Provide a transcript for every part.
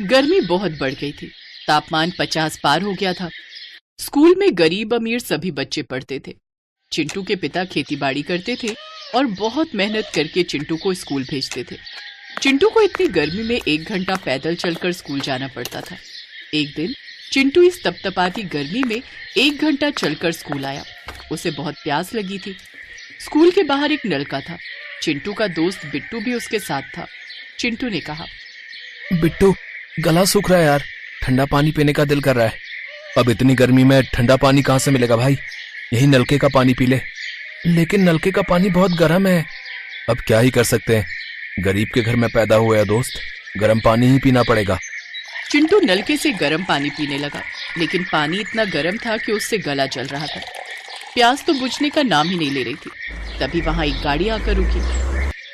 गर्मी बहुत बढ़ गई थी। तापमान 50 पार हो गया था। स्कूल में गरीब अमीर सभी बच्चे पढ़ते थे। चिंटू के पिता खेतीबाड़ी करते थे और बहुत मेहनत करके चिंटू को स्कूल भेजते थे। चिंटू को इतनी गर्मी में 1 घंटा पैदल चलकर स्कूल जाना पड़ता था। एक दिन चिंटू इस तपतपाती गर्मी में 1 घंटा चलकर स्कूल आया। उसे बहुत प्यास लगी थी। स्कूल के बाहर एक नलका था। चिंटू का दोस्त बिट्टू भी उसके साथ था। चिंटू ने कहा, बिट्टू, गला सूख रहा है यार, ठंडा पानी पीने का दिल कर रहा है। अब इतनी गर्मी में ठंडा पानी कहाँ से मिलेगा भाई? यही नलके का पानी पी ले। लेकिन नलके का पानी बहुत गर्म है। अब क्या ही कर सकते हैं, गरीब के घर में पैदा हुए हैं दोस्त, गर्म पानी ही पीना पड़ेगा। चिंटू नलके से गर्म पानी पीने लगा, लेकिन पानी इतना गर्म था कि उससे गला जल रहा था। प्यास तो बुझने का नाम ही नहीं ले रही थी। तभी वहां एक गाड़ी आकर रुकी।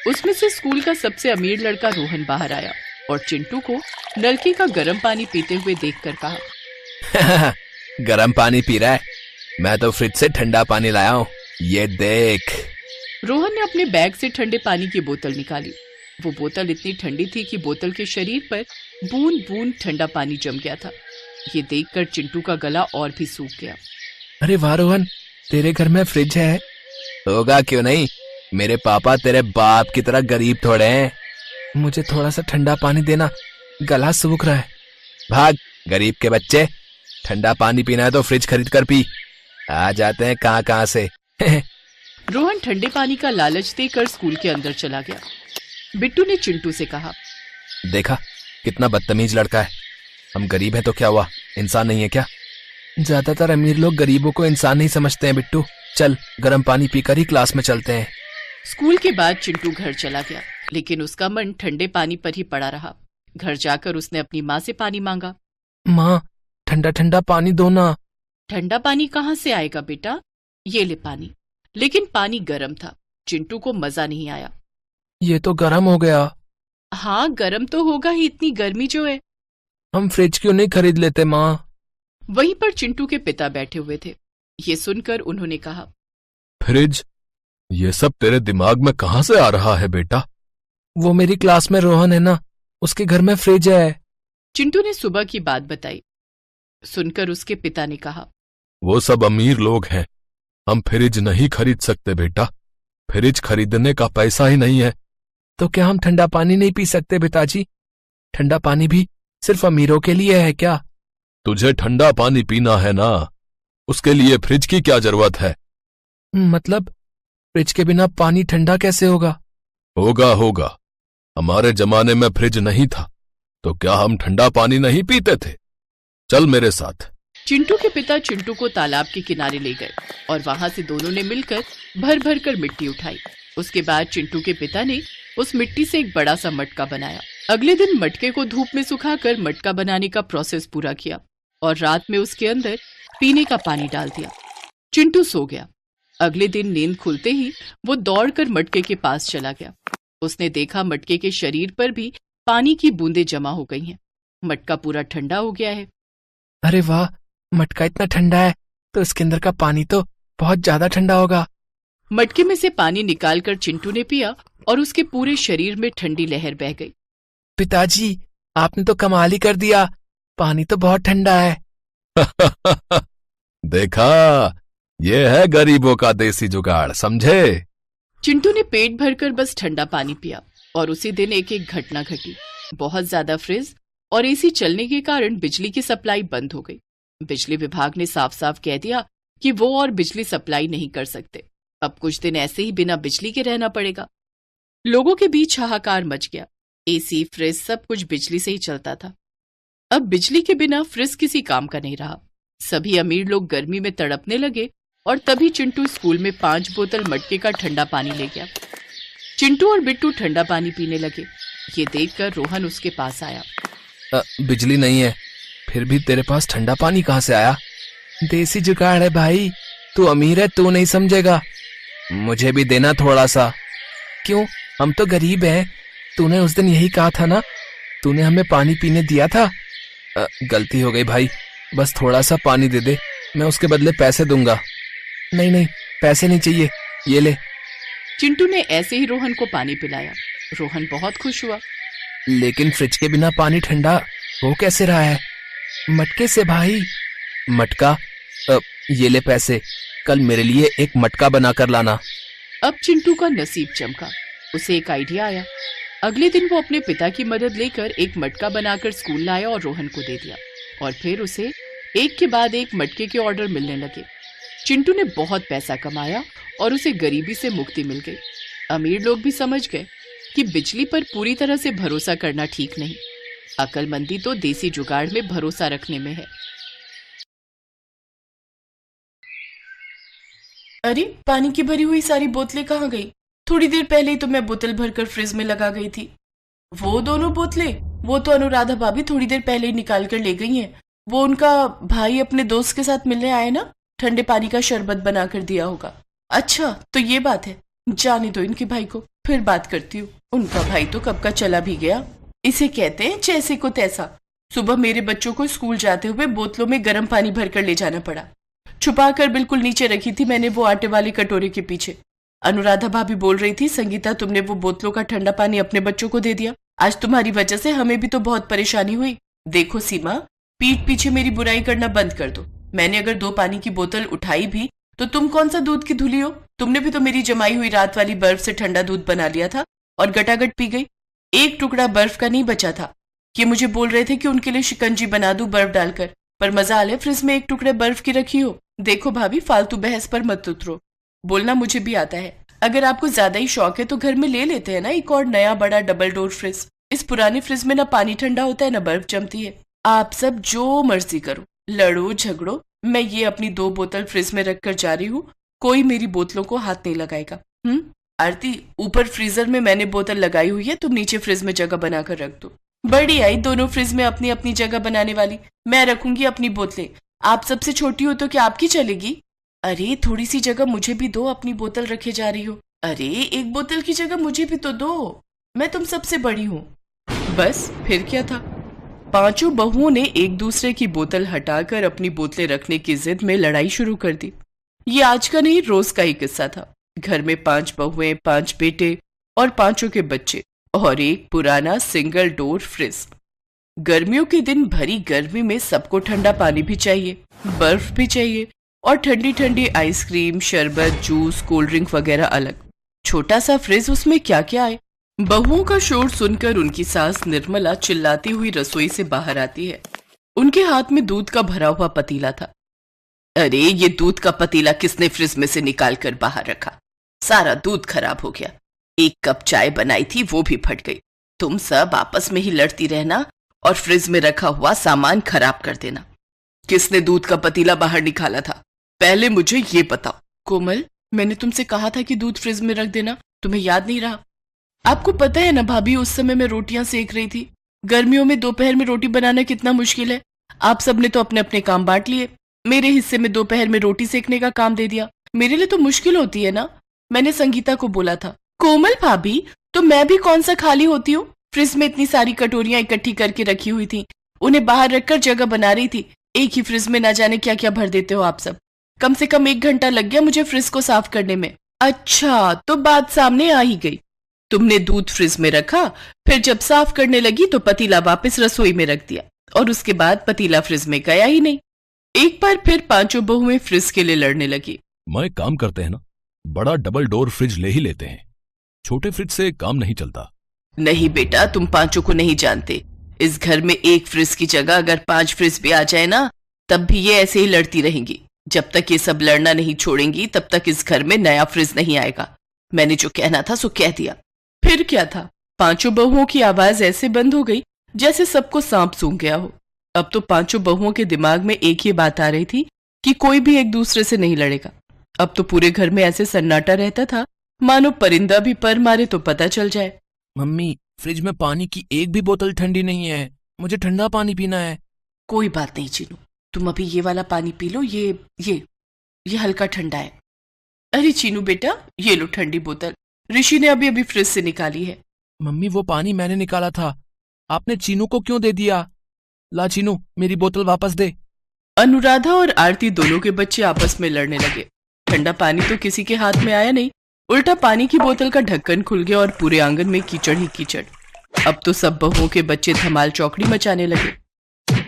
उसमें से स्कूल का सबसे अमीर लड़का रोहन बाहर आया और चिंटू को नलके का गर्म पानी पीते हुए देखकर कहा, गर्म पानी पी रहा है? मैं तो फ्रिज से ठंडा पानी लाया हूँ, ये देख। रोहन ने अपने बैग से ठंडे पानी की बोतल निकाली। वो बोतल इतनी ठंडी थी कि बोतल के शरीर पर बूंद बूंद ठंडा पानी जम गया था। ये देखकर चिंटू का गला और भी सूख गया। अरे वाह रोहन, तेरे घर में फ्रिज है? होगा क्यों नहीं, मेरे पापा तेरे बाप की तरह गरीब थोड़े हैं। मुझे थोड़ा सा ठंडा पानी देना, गला सूख रहा है। भाग गरीब के बच्चे, ठंडा पानी पीना है तो फ्रिज खरीद कर पी। आ जाते हैं कहाँ कहाँ से। रोहन ठंडे पानी का लालच देकर स्कूल के अंदर चला गया। बिट्टू ने चिंटू से कहा, देखा कितना बदतमीज लड़का है। हम गरीब हैं तो क्या हुआ, इंसान नहीं है क्या? ज्यादातर अमीर लोग गरीबों को इंसान नहीं समझते हैं बिट्टू। चल गर्म पानी पीकर ही क्लास में चलते हैं। स्कूल के बाद चिंटू घर चला गया, लेकिन उसका मन ठंडे पानी पर ही पड़ा रहा। घर जाकर उसने अपनी माँ से पानी मांगा। माँ, ठंडा ठंडा पानी दो ना। ठंडा पानी कहाँ से आएगा बेटा, ये ले पानी। लेकिन पानी गर्म था। चिंटू को मजा नहीं आया। ये तो गर्म हो गया। हाँ, गर्म तो होगा ही, इतनी गर्मी जो है। हम फ्रिज क्यों नहीं खरीद लेते माँ? वहीं पर चिंटू के पिता बैठे हुए थे। ये सुनकर उन्होंने कहा, फ्रिज? ये सब तेरे दिमाग में कहाँ से आ रहा है बेटा? वो मेरी क्लास में रोहन है ना, उसके घर में फ्रिज है। चिंटू ने सुबह की बात बताई। सुनकर उसके पिता ने कहा, वो सब अमीर लोग हैं, हम फ्रिज नहीं खरीद सकते बेटा, फ्रिज खरीदने का पैसा ही नहीं है। तो क्या हम ठंडा पानी नहीं पी सकते पिताजी? ठंडा पानी भी सिर्फ अमीरों के लिए है क्या? तुझे ठंडा पानी पीना है ना, उसके लिए फ्रिज की क्या जरूरत है? मतलब फ्रिज के बिना पानी ठंडा कैसे होगा? होगा, हमारे जमाने में फ्रिज नहीं था तो क्या हम ठंडा पानी नहीं पीते थे? चल मेरे साथ। चिंटू के पिता चिंटू को तालाब के किनारे ले गए और वहां से दोनों ने मिलकर भर भर कर मिट्टी उठाई। उसके बाद चिंटू के पिता ने उस मिट्टी से एक बड़ा सा मटका बनाया। अगले दिन मटके को धूप में सुखाकर मटका बनाने का प्रोसेस पूरा किया और रात में उसके अंदर पीने का पानी डाल दिया। चिंटू सो गया। अगले दिन नींद खुलते ही वो दौड़कर मटके के पास चला गया। उसने देखा मटके के शरीर पर भी पानी की बूंदें जमा हो गई हैं। मटका पूरा ठंडा हो गया है। अरे वाह, मटका इतना ठंडा है तो इसके अंदर का पानी तो बहुत ज्यादा ठंडा होगा। मटके में से पानी निकालकर चिंटू ने पिया और उसके पूरे शरीर में ठंडी लहर बह गई। पिताजी, आपने तो कमाल ही कर दिया, पानी तो बहुत ठंडा है। देखा, ये है गरीबों का देसी जुगाड़, समझे? चिंटू ने पेट भरकर बस ठंडा पानी पिया और उसी दिन एक एक घटना घटी। बहुत ज्यादा फ्रिज और एसी चलने के कारण बिजली की सप्लाई बंद हो गई। बिजली विभाग ने साफ साफ कह दिया कि वो और बिजली सप्लाई नहीं कर सकते। अब कुछ दिन ऐसे ही बिना बिजली के रहना पड़ेगा। लोगों के बीच हाहाकार मच गया। एसी, फ्रिज सब कुछ बिजली से ही चलता था। अब बिजली के बिना फ्रिज किसी काम का नहीं रहा। सभी अमीर लोग गर्मी में तड़पने लगे और तभी चिंटू स्कूल में 5 बोतल मटके का ठंडा पानी ले गया। चिंटू और बिट्टू ठंडा पानी पीने लगे। ये देखकर रोहन उसके पास आया। बिजली नहीं है, फिर भी तेरे पास ठंडा पानी कहाँ से आया? देसी जुगाड़ है भाई, तू अमीर है, तू नहीं समझेगा। मुझे भी देना थोड़ा सा। क्यों, हम तो गरीब हैं। तूने उस दिन यही कहा था ना, तूने हमें पानी पीने दिया था। गलती हो गई भाई, बस थोड़ा सा पानी दे दे, मैं उसके बदले पैसे दूंगा। नहीं, पैसे नहीं चाहिए, ये ले। चिंटू ने ऐसे ही रोहन को पानी पिलाया। रोहन बहुत खुश हुआ। लेकिन फ्रिज के बिना पानी ठंडा वो कैसे रहा है? मटके से भाई। मटका? ये ले पैसे, कल मेरे लिए एक मटका बनाकर लाना। अब चिंटू का नसीब चमका। उसे एक आइडिया आया। अगले दिन वो अपने पिता की मदद लेकर एक मटका बनाकर स्कूल लाया और रोहन को दे दिया। और फिर उसे एक के बाद एक मटके के ऑर्डर मिलने लगे। चिंटू ने बहुत पैसा कमाया और उसे गरीबी से मुक्ति मिल गई। अमीर लोग भी समझ गए कि बिजली पर पूरी तरह से भरोसा करना ठीक नहीं। अक्लमंदी तो देसी जुगाड़ में भरोसा रखने में है। अरे, पानी की भरी हुई सारी बोतलें कहाँ गई? थोड़ी देर पहले ही तो मैं बोतल भरकर फ्रिज में लगा गई थी। वो दोनों बोतलें? वो तो अनुराधा भाभी थोड़ी देर पहले ही निकाल कर ले गई हैं। वो उनका भाई अपने दोस्त के साथ मिलने आए ना, ठंडे पानी का शरबत बना कर दिया होगा। अच्छा, तो ये बात है। जाने दो इनके भाई को, फिर बात करती हूँ। उनका भाई तो कब का चला भी गया। इसे कहते हैं जैसे को तैसा। सुबह मेरे बच्चों को स्कूल जाते हुए बोतलों में गर्म पानी भरकर ले जाना पड़ा। छुपा कर बिल्कुल नीचे रखी थी मैंने वो आटे वाले कटोरे के पीछे। अनुराधा भाभी बोल रही थी, संगीता तुमने वो बोतलों का ठंडा पानी अपने बच्चों को दे दिया। आज तुम्हारी वजह से हमें भी तो बहुत परेशानी हुई। देखो सीमा, पीठ पीछे मेरी बुराई करना बंद कर दो। मैंने अगर 2 पानी की बोतल उठाई भी तो तुम कौन सा दूध की धुली हो? तुमने भी तो मेरी जमाई हुई रात वाली बर्फ से ठंडा दूध बना लिया था और गटागट पी गई। एक टुकड़ा बर्फ का नहीं बचा था। ये मुझे बोल रहे थे कि उनके लिए शिकंजी बना दूं बर्फ डालकर, पर मजा ले फ्रिज में एक टुकड़े बर्फ की रखी हो। देखो भाभी, फालतू बहस पर मत उतरो। बोलना मुझे भी आता है। अगर आपको ज्यादा ही शौक है तो घर में ले लेते हैं ना एक और नया बड़ा डबल डोर फ्रिज। इस पुराने फ्रिज में ना पानी ठंडा होता है ना बर्फ जमती है। आप सब जो मर्जी करो, लड़ो झगड़ो, मैं ये अपनी 2 बोतल फ्रिज में रखकर जा रही हूँ। कोई मेरी बोतलों को हाथ नहीं लगाएगा। आरती, ऊपर फ्रीजर में मैंने बोतल लगाई हुई है, तुम नीचे फ्रिज में जगह बनाकर रख दो। बड़ी आई दोनों फ्रिज में अपनी अपनी जगह बनाने वाली। मैं रखूंगी अपनी बोतलें। आप सबसे छोटी हो तो क्या आपकी चलेगी? अरे, थोड़ी सी जगह मुझे भी दो, अपनी बोतल रखे जा रही हो। अरे, एक बोतल की जगह मुझे भी तो दो, मैं तुम सबसे बड़ी हूँ। बस फिर क्या था। 5 बहुओं ने एक दूसरे की बोतल हटाकर अपनी बोतलें रखने की जिद में लड़ाई शुरू कर दी। ये आज का नहीं, रोज का ही किस्सा था। घर में 5 बहुएं, 5 बेटे और 5 के बच्चे और एक पुराना सिंगल डोर फ्रिज। गर्मियों के दिन भरी गर्मी में सबको ठंडा पानी भी चाहिए, बर्फ भी चाहिए और ठंडी ठंडी आइसक्रीम, शरबत, जूस, कोल्ड ड्रिंक वगैरह अलग। छोटा सा फ्रिज, उसमें क्या क्या है। बहुओं का शोर सुनकर उनकी सास निर्मला चिल्लाती हुई रसोई से बाहर आती है। उनके हाथ में दूध का भरा हुआ पतीला था। अरे, ये दूध का पतीला किसने फ्रिज में से निकाल कर बाहर रखा? सारा दूध खराब हो गया। एक कप चाय बनाई थी, वो भी फट गई। तुम सब आपस में ही लड़ती रहना और फ्रिज में रखा हुआ सामान खराब कर देना। किसने दूध का पतीला बाहर निकाला था, पहले मुझे ये बताओ। कोमल, मैंने तुमसे कहा था कि दूध फ्रिज में रख देना, तुम्हें याद नहीं रहा? आपको पता है ना भाभी, उस समय मैं रोटियां सेक रही थी। गर्मियों में दोपहर में रोटी बनाना कितना मुश्किल है। आप सबने तो अपने अपने काम बांट लिए। मेरे हिस्से में दोपहर में रोटी सेकने का काम दे दिया। मेरे लिए तो मुश्किल होती है ना। मैंने संगीता को बोला था, कोमल भाभी, तो मैं भी कौन सा खाली होती हूँ। फ्रिज में इतनी सारी कटोरियां इकट्ठी करके रखी हुई थी, उन्हें बाहर रखकर जगह बना रही थी। एक ही फ्रिज में ना जाने क्या क्या भर देते हो आप सब। कम से कम 1 घंटा लग गया मुझे फ्रिज को साफ करने में। अच्छा, तो बात सामने आ ही गई। तुमने दूध फ्रिज में रखा, फिर जब साफ करने लगी तो पतीला वापस रसोई में रख दिया और उसके बाद पतीला फ्रिज में गया ही नहीं। एक बार फिर 5 बहुएं फ्रिज के लिए लड़ने लगी। मैं काम करते हैं ना, बड़ा डबल डोर फ्रिज ले ही लेते हैं, छोटे फ्रिज से काम नहीं चलता। नहीं बेटा, तुम 5 को नहीं जानते। इस घर में एक फ्रिज की जगह अगर 5 फ्रिज भी आ जाए ना, तब भी ये ऐसे ही लड़ती रहेंगी। जब तक ये सब लड़ना नहीं छोड़ेंगी तब तक इस घर में नया फ्रिज नहीं आएगा। मैंने जो कहना था सो कह दिया। फिर क्या था, 5 बहुओं की आवाज ऐसे बंद हो गई जैसे सबको सांप सूंघ गया हो। अब तो 5 बहुओं के दिमाग में एक ही बात आ रही थी कि कोई भी एक दूसरे से नहीं लड़ेगा। अब तो पूरे घर में ऐसे सन्नाटा रहता था मानो परिंदा भी पर मारे तो पता चल जाए। मम्मी, फ्रिज में पानी की एक भी बोतल ठंडी नहीं है, मुझे ठंडा पानी पीना है। कोई बात नहीं चीनू, तुम अभी ये वाला पानी पी लो, ये हल्का ठंडा है। अरे चीनू बेटा, ये लो ठंडी बोतल, ऋषि ने अभी अभी फ्रिज से निकाली है। मम्मी, वो पानी मैंने निकाला था, आपने चीनू को क्यों दे दिया? ला चीनू, मेरी बोतल वापस दे। अनुराधा और आरती दोनों के बच्चे आपस में लड़ने लगे। ठंडा पानी तो किसी के हाथ में आया नहीं, उल्टा पानी की बोतल का ढक्कन खुल गया और पूरे आंगन में कीचड़ ही कीचड़। अब तो सब बहुओं के बच्चे धमाल चौकड़ी मचाने लगे।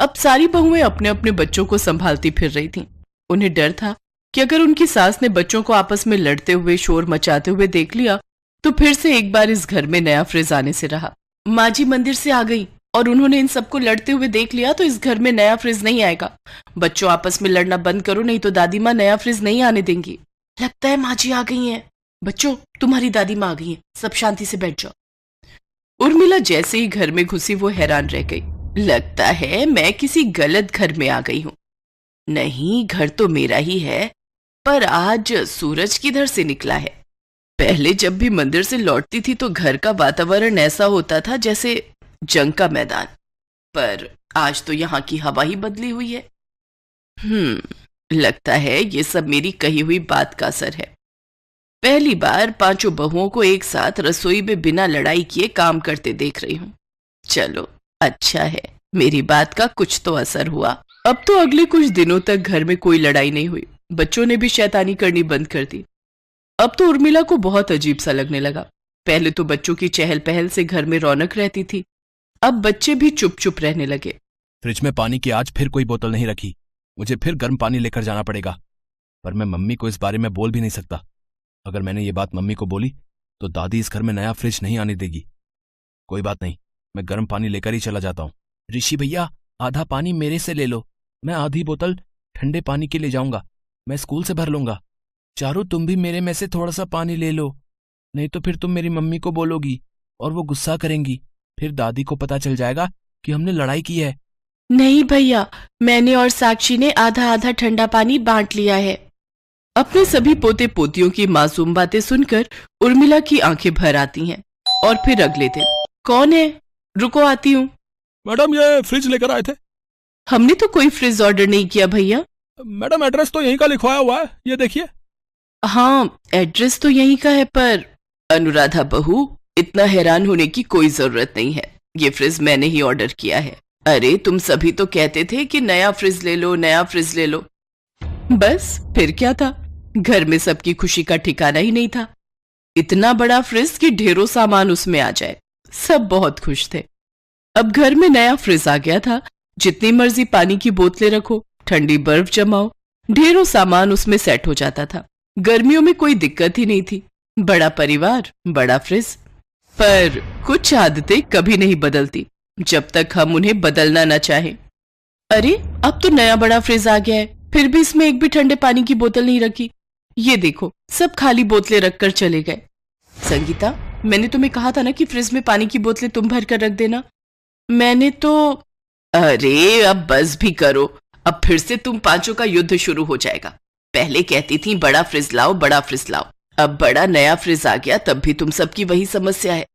अब सारी बहुएं अपने अपने बच्चों को संभालती फिर रही थीं। उन्हें डर था कि अगर उनकी सास ने बच्चों को आपस में लड़ते हुए शोर मचाते हुए देख लिया तो फिर से एक बार इस घर में नया फ्रिज आने से रहा। माँ जी मंदिर से आ गई और उन्होंने इन सबको लड़ते हुए देख लिया तो इस घर में नया फ्रिज नहीं आएगा। बच्चों आपस में लड़ना बंद करो, नहीं तो दादी माँ नया फ्रिज नहीं आने देंगी। लगता है माँ जी आ गई हैं। बच्चों, तुम्हारी दादी माँ आ गई हैं, सब शांति से बैठ जाओ। उर्मिला जैसे ही घर में घुसी वो हैरान रह गई। लगता है मैं किसी गलत घर में आ गई हूँ। नहीं, घर तो मेरा ही है, पर आज सूरज किधर से निकला है? पहले जब भी मंदिर से लौटती थी तो घर का वातावरण ऐसा होता था जैसे जंग का मैदान, पर आज तो यहाँ की हवा ही बदली हुई है। लगता है ये सब मेरी कही हुई बात का असर है। पहली बार पांचों बहुओं को एक साथ रसोई में बिना लड़ाई किए काम करते देख रही हूँ। चलो अच्छा है, मेरी बात का कुछ तो असर हुआ। अब तो अगले कुछ दिनों तक घर में कोई लड़ाई नहीं हुई। बच्चों ने भी शैतानी करनी बंद कर दी। अब तो उर्मिला को बहुत अजीब सा लगने लगा। पहले तो बच्चों की चहल पहल से घर में रौनक रहती थी, अब बच्चे भी चुप चुप रहने लगे। फ्रिज में पानी की आज फिर कोई बोतल नहीं रखी, मुझे फिर गर्म पानी लेकर जाना पड़ेगा। पर मैं मम्मी को इस बारे में बोल भी नहीं सकता। अगर मैंने ये बात मम्मी को बोली तो दादी इस घर में नया फ्रिज नहीं आने देगी। कोई बात नहीं, मैं गर्म पानी लेकर ही चला जाता हूँ। ऋषि भैया, आधा पानी मेरे से ले लो, मैं आधी बोतल ठंडे पानी की ले जाऊंगा, मैं स्कूल से भर लूंगा। चारू, तुम भी मेरे में से थोड़ा सा पानी ले लो, नहीं तो फिर तुम मेरी मम्मी को बोलोगी और वो गुस्सा करेंगी, फिर दादी को पता चल जाएगा कि हमने लड़ाई की है। नहीं भैया, मैंने और साक्षी ने आधा आधा ठंडा पानी बांट लिया है। अपने सभी पोते पोतियों की मासूम बातें सुनकर उर्मिला की आंखें भर आती हैं। और फिर अगले दिन, कौन है? रुको, आती हूँ। मैडम, ये फ्रिज लेकर आए थे। हमने तो कोई फ्रिज ऑर्डर नहीं किया भैया। मैडम, एड्रेस तो यहीं का लिखवाया हुआ है, ये देखिए। हाँ, एड्रेस तो यहीं का है, पर अनुराधा बहू, इतना हैरान होने की कोई जरूरत नहीं है। ये फ्रिज मैंने ही ऑर्डर किया है। अरे तुम सभी तो कहते थे कि नया फ्रिज ले लो, नया फ्रिज ले लो। बस फिर क्या था, घर में सबकी खुशी का ठिकाना ही नहीं था। इतना बड़ा फ्रिज कि ढेरों सामान उसमें आ जाए। सब बहुत खुश थे। अब घर में नया फ्रिज आ गया था। जितनी मर्जी पानी की बोतलें रखो, ठंडी बर्फ जमाओ, ढेरों सामान उसमें सेट हो जाता था। गर्मियों में कोई दिक्कत ही नहीं थी। बड़ा परिवार, बड़ा फ्रिज। पर कुछ आदतें कभी नहीं बदलती जब तक हम उन्हें बदलना न चाहें। अरे अब तो नया बड़ा फ्रिज आ गया है, फिर भी इसमें एक भी ठंडे पानी की बोतल नहीं रखी। ये देखो, सब खाली बोतलें रखकर चले गए। संगीता, मैंने तुम्हें कहा था ना कि फ्रिज में पानी की बोतलें तुम भर कर रख देना। मैंने तो... अरे अब बस भी करो, अब फिर से तुम पांचों का युद्ध शुरू हो जाएगा। पहले कहती थी बड़ा फ्रिज लाओ, बड़ा फ्रिज लाओ। अब बड़ा नया फ्रिज आ गया, तब भी तुम सबकी वही समस्या है।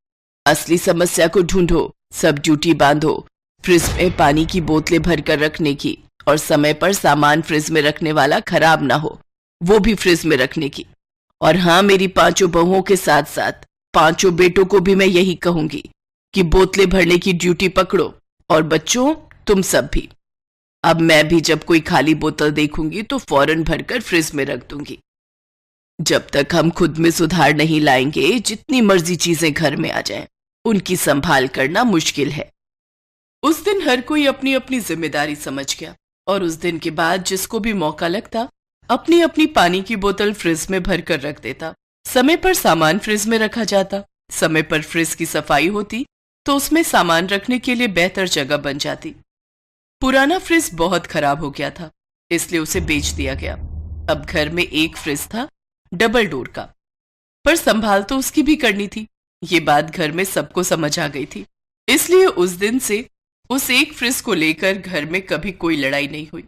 असली समस्या को ढूंढो, सब ड्यूटी बांधो, फ्रिज में पानी की बोतलें भरकर रखने की, और समय पर सामान फ्रिज में रखने वाला खराब ना हो वो भी फ्रिज में रखने की। और हाँ, मेरी पांचों बहुओं के साथ साथ पांचों बेटों को भी मैं यही कहूंगी कि बोतलें भरने की ड्यूटी पकड़ो। और बच्चों, तुम सब भी। अब मैं भी जब कोई खाली बोतल देखूंगी तो फौरन भरकर फ्रिज में रख दूंगी। जब तक हम खुद में सुधार नहीं लाएंगे, जितनी मर्जी चीजें घर में आ जाएं, उनकी संभाल करना मुश्किल है। उस दिन हर कोई अपनी अपनी जिम्मेदारी समझ गया और उस दिन के बाद जिसको भी मौका लगता अपनी अपनी पानी की बोतल फ्रिज में भरकर रख देता। समय पर सामान फ्रिज में रखा जाता। समय पर फ्रिज की सफाई होती तो उसमें सामान रखने के लिए बेहतर जगह बन जाती। पुराना फ्रिज बहुत खराब हो गया था, इसलिए उसे बेच दिया गया। अब घर में एक फ्रिज था, डबल डोर का, पर संभाल तो उसकी भी करनी थी। ये बात घर में सबको समझ आ गई थी, इसलिए उस दिन से उस एक फ्रिज को लेकर घर में कभी कोई लड़ाई नहीं हुई।